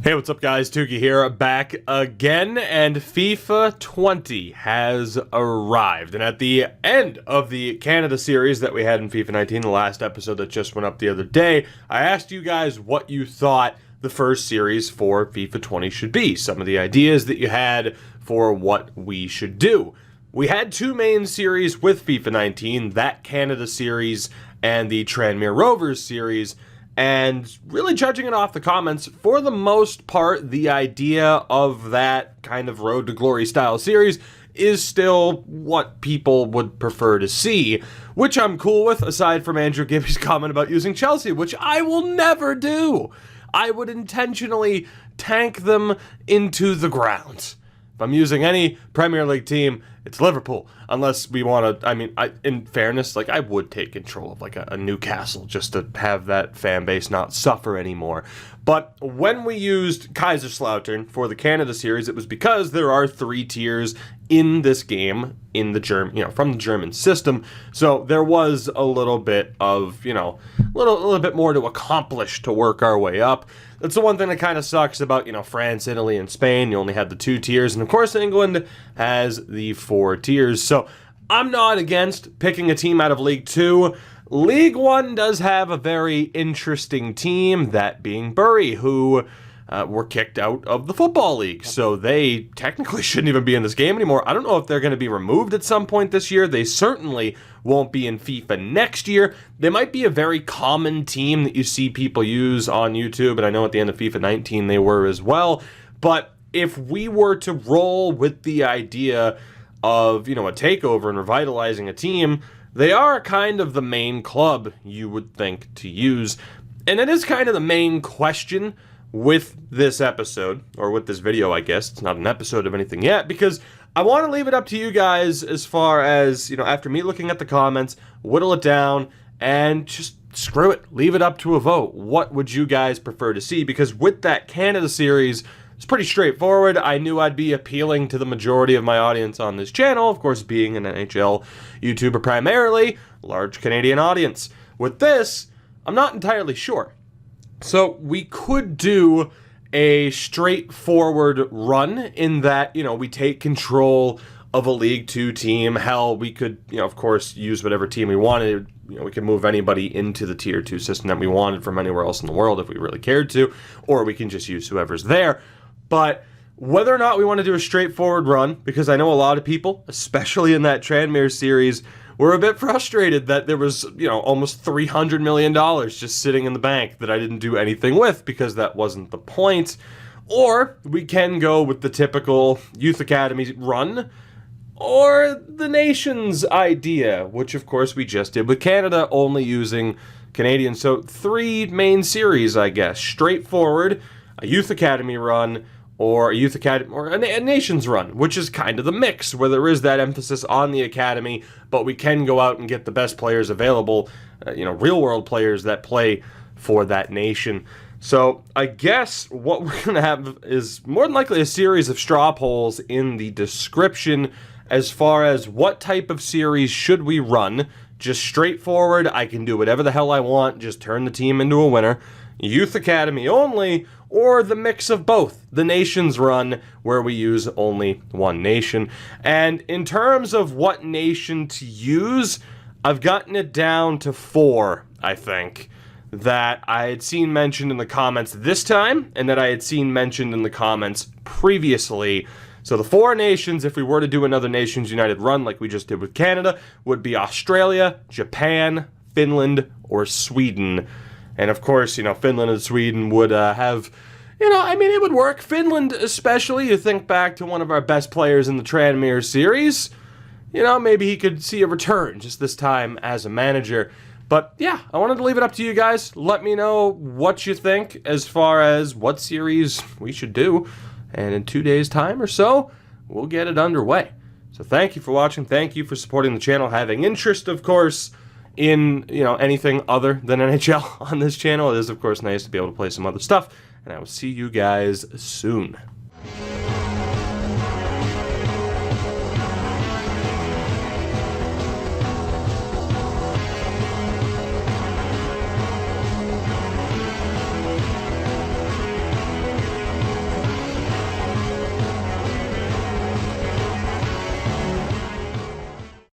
Hey, what's up guys, Tuki here, back again, and FIFA 20 has arrived. And at the end of the Canada series that we had in FIFA 19, the last episode that just went up the other day, I asked you guys what you thought the first series for FIFA 20 should be. Some of the ideas that you had for what we should do. We had two main series with FIFA 19, that Canada series and the Tranmere Rovers series. And really judging it off the comments, for the most part, the idea of that kind of Road to Glory style series is still what people would prefer to see, which I'm cool with, aside from Andrew Gibby's comment about using Chelsea, which I will never do. I would intentionally tank them into the ground. If I'm using any Premier League team, it's Liverpool. Unless we want to, in fairness, I would take control of a Newcastle just to have that fan base not suffer anymore. But when we used Kaiserslautern for the Canada series, it was because there are 3 tiers in this game in the from the German system. So there was a little bit of, a little bit more to accomplish to work our way up. That's the one thing that kind of sucks about, France, Italy, and Spain. You only had the 2 tiers, and of course England has the 4 tiers. So I'm not against picking a team out of League 2. League 1 does have a very interesting team, that being Bury, who were kicked out of the Football League. So they technically shouldn't even be in this game anymore. I don't know if they're going to be removed at some point this year. They certainly won't be in FIFA next year. They might be a very common team that you see people use on YouTube, and I know at the end of FIFA 19 they were as well. But if we were to roll with the idea of, a takeover and revitalizing a team, they are kind of the main club you would think to use. And it is kind of the main question with this episode, or with this video, I guess. It's not an episode of anything yet, because I want to leave it up to you guys as far as, after me looking at the comments, whittle it down, and just screw it. Leave it up to a vote. What would you guys prefer to see? Because with that Canada series, it's pretty straightforward. I knew I'd be appealing to the majority of my audience on this channel, of course, being an NHL YouTuber primarily, large Canadian audience. With this, I'm not entirely sure. So we could do a straightforward run in that, we take control of a League 2 team. Hell, we could, of course, use whatever team we wanted. We could move anybody into the Tier 2 system that we wanted from anywhere else in the world if we really cared to, or we can just use whoever's there. But whether or not we want to do a straightforward run, because I know a lot of people, especially in that Tranmere series, were a bit frustrated that there was, almost $300 million just sitting in the bank that I didn't do anything with, because that wasn't the point. Or we can go with the typical Youth Academy run, or the Nations idea, which of course we just did with Canada, only using Canadians. So 3 main series, I guess. Straightforward, a Youth Academy run, or a Youth Academy, or a Nations run, which is kind of the mix, where there is that emphasis on the Academy, but we can go out and get the best players available, real-world players that play for that nation. So I guess what we're going to have is more than likely a series of straw polls in the description as far as what type of series should we run. Just straightforward, I can do whatever the hell I want, just turn the team into a winner. Youth Academy only, or the mix of both, the Nations run, where we use only one nation. And in terms of what nation to use, I've gotten it down to 4, I think, that I had seen mentioned in the comments this time, and that I had seen mentioned in the comments previously. So the 4 nations, if we were to do another Nations United run like we just did with Canada, would be Australia, Japan, Finland, or Sweden. And of course, Finland and Sweden would have, it would work. Finland especially, you think back to one of our best players in the Tranmere series, maybe he could see a return just this time as a manager. But yeah, I wanted to leave it up to you guys. Let me know what you think as far as what series we should do. And in 2 days' time or so, we'll get it underway. So thank you for watching. Thank you for supporting the channel, having interest, of course, in, anything other than NHL on this channel. It is, of course, nice to be able to play some other stuff, and I will see you guys soon.